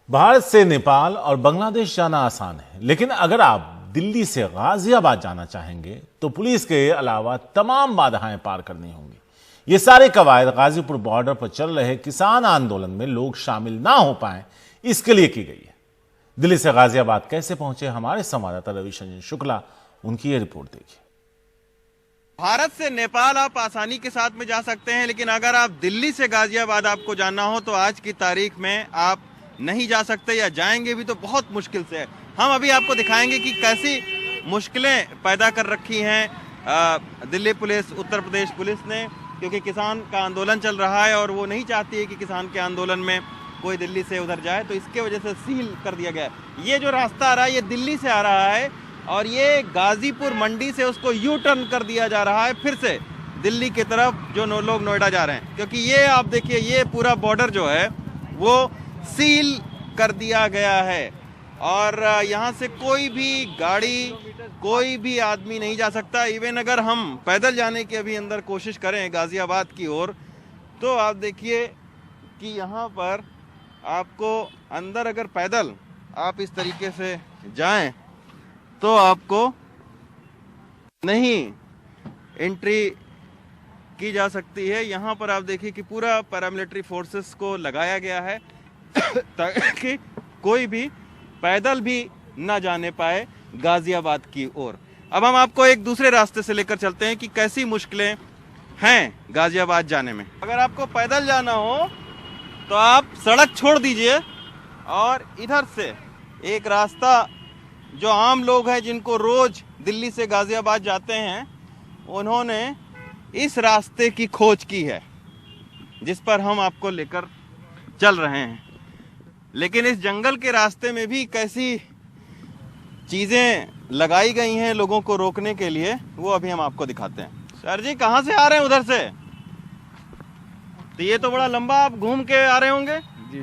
भारत से नेपाल और बांग्लादेश जाना आसान है, लेकिन अगर आप दिल्ली से गाजियाबाद जाना चाहेंगे तो पुलिस के अलावा तमाम बाधाएं पार करनी होंगी। ये सारे कवायद गाजीपुर बॉर्डर पर चल रहे किसान आंदोलन में लोग शामिल ना हो पाए, इसके लिए की गई है। दिल्ली से गाजियाबाद कैसे पहुंचे हमारे संवाददाता रविशंकर शुक्ला, उनकी ये रिपोर्ट देखिए। भारत से नेपाल आप आसानी के साथ में जा सकते हैं, लेकिन अगर आप दिल्ली से गाजियाबाद आपको जाना हो तो आज की तारीख में आप नहीं जा सकते, या जाएंगे भी तो बहुत मुश्किल से। हम अभी आपको दिखाएंगे कि कैसी मुश्किलें पैदा कर रखी हैं दिल्ली पुलिस, उत्तर प्रदेश पुलिस ने, क्योंकि किसान का आंदोलन चल रहा है और वो नहीं चाहती है कि किसान के आंदोलन में कोई दिल्ली से उधर जाए, तो इसके वजह से सील कर दिया गया है। ये जो रास्ता आ रहा है ये दिल्ली से आ रहा है और ये गाजीपुर मंडी से उसको यू टर्न कर दिया जा रहा है फिर से दिल्ली की तरफ, जो लोग नोएडा जा रहे हैं, क्योंकि ये आप देखिए ये पूरा बॉर्डर जो है वो सील कर दिया गया है और यहाँ से कोई भी गाड़ी, कोई भी आदमी नहीं जा सकता। इवन अगर हम पैदल जाने की अभी अंदर कोशिश करें गाजियाबाद की ओर, तो आप देखिए कि यहाँ पर आपको अंदर अगर पैदल आप इस तरीके से जाएं तो आपको नहीं एंट्री की जा सकती है। यहाँ पर आप देखिए कि पूरा पैरामिलिट्री फोर्सेस को लगाया गया है ताकि कोई भी पैदल भी ना जाने पाए गाजियाबाद की ओर। अब हम आपको एक दूसरे रास्ते से लेकर चलते हैं कि कैसी मुश्किलें हैं गाजियाबाद जाने में। अगर आपको पैदल जाना हो तो आप सड़क छोड़ दीजिए और इधर से एक रास्ता जो आम लोग हैं जिनको रोज दिल्ली से गाजियाबाद जाते हैं, उन्होंने इस रास्ते की खोज की है जिस पर हम आपको लेकर चल रहे हैं। लेकिन इस जंगल के रास्ते में भी कैसी चीजें लगाई गई हैं लोगों को रोकने के लिए, वो अभी हम आपको दिखाते हैं। सर जी, कहाँ से आ रहे हैं? उधर से? तो ये तो बड़ा लंबा आप घूम के आ रहे होंगे जी।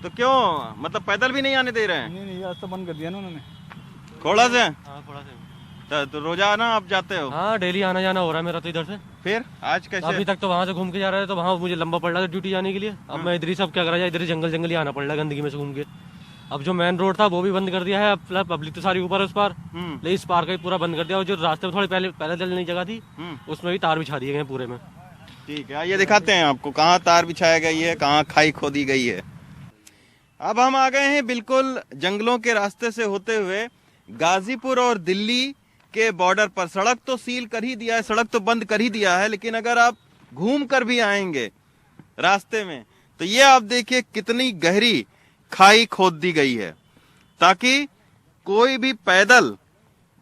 तो क्यों, मतलब पैदल भी नहीं आने दे रहे हैं? नहीं, आज तो बंद कर दिया ना उन्होंने। थोड़ा से? हाँ, थोड़ा से। तो रोजाना आप जाते हो? हाँ, डेली आना जाना हो रहा है मेरा तो इधर से। फिर आज कैसे? अभी तक तो वहाँ से घूम के जा रहे थे, तो वहाँ मुझे लंबा पड़ रहा था ड्यूटी जाने के लिए। अब मैं इधर ही सब क्या करा जाए, इधर ही जंगल जंगल ही आना पड़ रहा है गंदगी में से घूम के। अब जो मेन रोड था वो भी बंद कर दिया है, अब पब्लिक तो सारी ऊपर है उस पार, लेकिन इस पार का ही पूरा बंद कर दिया। और जो रास्ते में थोड़ी पहले चलने की जगह थी उसमें भी तार बिछा दिए गए पूरे में। ठीक है, ये दिखाते हैं आपको कहाँ तार बिछाया गई है, कहाँ खाई खोदी गई है। अब हम आ गए हैं बिल्कुल जंगलों के रास्ते से होते हुए गाजीपुर और दिल्ली के बॉर्डर पर। सड़क तो सील कर ही दिया है, सड़क तो बंद कर ही दिया है, लेकिन अगर आप घूम कर भी आएंगे रास्ते में तो ये आप देखिए कितनी गहरी खाई खोद दी गई है ताकि कोई भी पैदल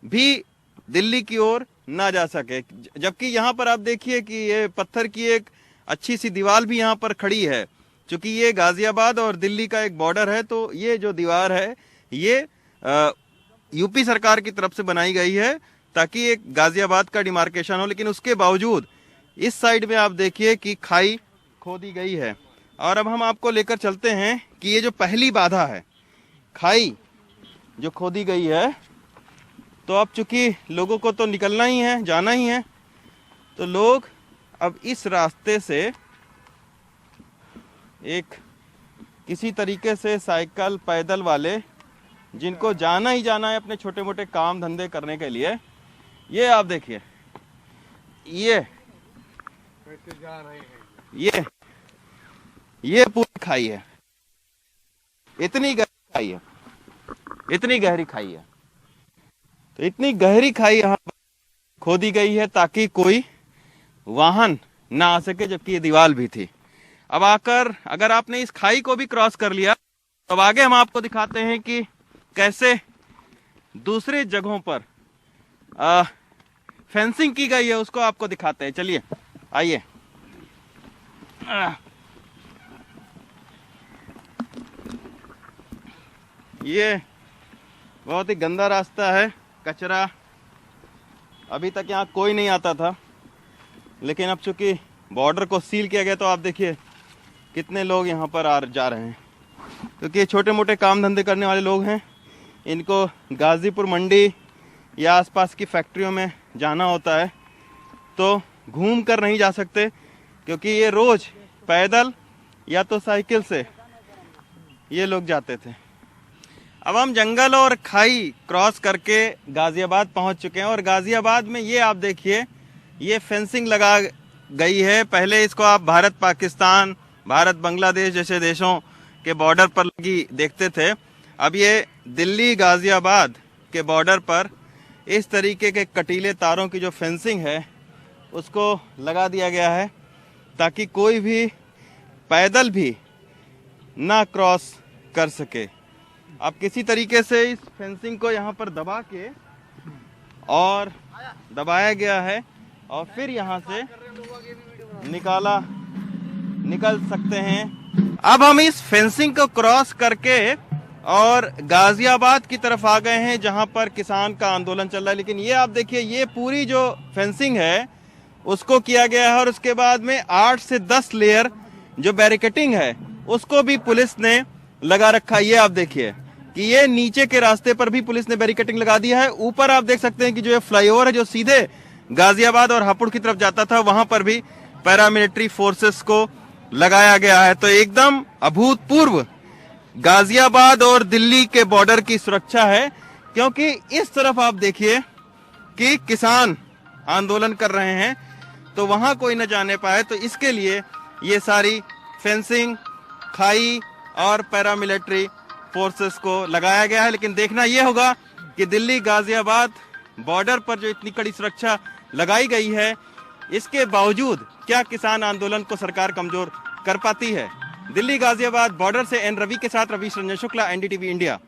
भी दिल्ली की ओर ना जा सके। जबकि यहाँ पर आप देखिए कि ये पत्थर की एक अच्छी सी दीवार भी यहाँ पर खड़ी है, क्योंकि ये गाजियाबाद और दिल्ली का एक बॉर्डर है। तो ये जो दीवार है ये यूपी सरकार की तरफ से बनाई गई है ताकि एक गाजियाबाद का डिमार्केशन हो, लेकिन उसके बावजूद इस साइड में आप देखिए कि खाई खोदी गई है। और अब हम आपको लेकर चलते हैं कि ये जो पहली बाधा है, खाई जो खोदी गई है, तो अब चूंकि लोगों को तो निकलना ही है, जाना ही है, तो लोग अब इस रास्ते से एक किसी तरीके से साइकिल पैदल वाले जिनको जाना ही जाना है अपने छोटे मोटे काम धंधे करने के लिए, ये आप देखिए ये पूरी खाई है, इतनी गहरी खाई है, इतनी गहरी खाई है। तो इतनी गहरी खाई यहाँ खोदी गई है ताकि कोई वाहन ना आ सके, जबकि ये दीवार भी थी। अब आकर अगर आपने इस खाई को भी क्रॉस कर लिया तो अब आगे हम आपको दिखाते हैं कि कैसे दूसरे जगहों पर फेंसिंग की गई है, उसको आपको दिखाते हैं। चलिए आइए। ये बहुत ही गंदा रास्ता है, कचरा, अभी तक यहाँ कोई नहीं आता था, लेकिन अब चूंकि बॉर्डर को सील किया गया तो आप देखिए कितने लोग यहाँ पर आ जा रहे हैं, क्योंकि छोटे मोटे काम धंधे करने वाले लोग हैं। इनको गाजीपुर मंडी या आसपास की फैक्ट्रियों में जाना होता है, तो घूम कर नहीं जा सकते, क्योंकि ये रोज पैदल या तो साइकिल से ये लोग जाते थे। अब हम जंगल और खाई क्रॉस करके गाजियाबाद पहुंच चुके हैं और गाजियाबाद में ये आप देखिए, ये फेंसिंग लगा गई है। पहले इसको आप भारत पाकिस्तान, भारत बांग्लादेश जैसे देशों के बॉर्डर पर लगी देखते थे। अब ये दिल्ली गाजियाबाद के बॉर्डर पर इस तरीके के कटीले तारों की जो फेंसिंग है उसको लगा दिया गया है ताकि कोई भी पैदल भी ना क्रॉस कर सके। अब किसी तरीके से इस फेंसिंग को यहाँ पर दबा के और दबाया गया है और फिर यहाँ से निकल सकते हैं। अब हम इस फेंसिंग को क्रॉस करके और गाजियाबाद की तरफ आ गए हैं जहां पर किसान का आंदोलन चल रहा है। लेकिन ये आप देखिए, ये पूरी जो फेंसिंग है उसको किया गया है और उसके बाद में 8 से 10 लेयर जो बैरिकेटिंग है उसको भी पुलिस ने लगा रखा है। ये आप देखिए कि ये नीचे के रास्ते पर भी पुलिस ने बैरिकेटिंग लगा दिया है। ऊपर आप देख सकते हैं कि जो ये फ्लाईओवर है जो सीधे गाजियाबाद और हापुड़ की तरफ जाता था, वहां पर भी पैरामिलिट्री फोर्सेस को लगाया गया है। तो एकदम अभूतपूर्व गाजियाबाद और दिल्ली के बॉर्डर की सुरक्षा है, क्योंकि इस तरफ आप देखिए कि किसान आंदोलन कर रहे हैं तो वहां कोई न जाने पाए, तो इसके लिए ये सारी फेंसिंग, खाई और पैरामिलिट्री फोर्सेस को लगाया गया है। लेकिन देखना यह होगा कि दिल्ली गाजियाबाद बॉर्डर पर जो इतनी कड़ी सुरक्षा लगाई गई है, इसके बावजूद क्या किसान आंदोलन को सरकार कमजोर कर पाती है। दिल्ली गाजियाबाद बॉर्डर से एन रवि के साथ रवीश रंजन शुक्ला, एनडीटीवी इंडिया।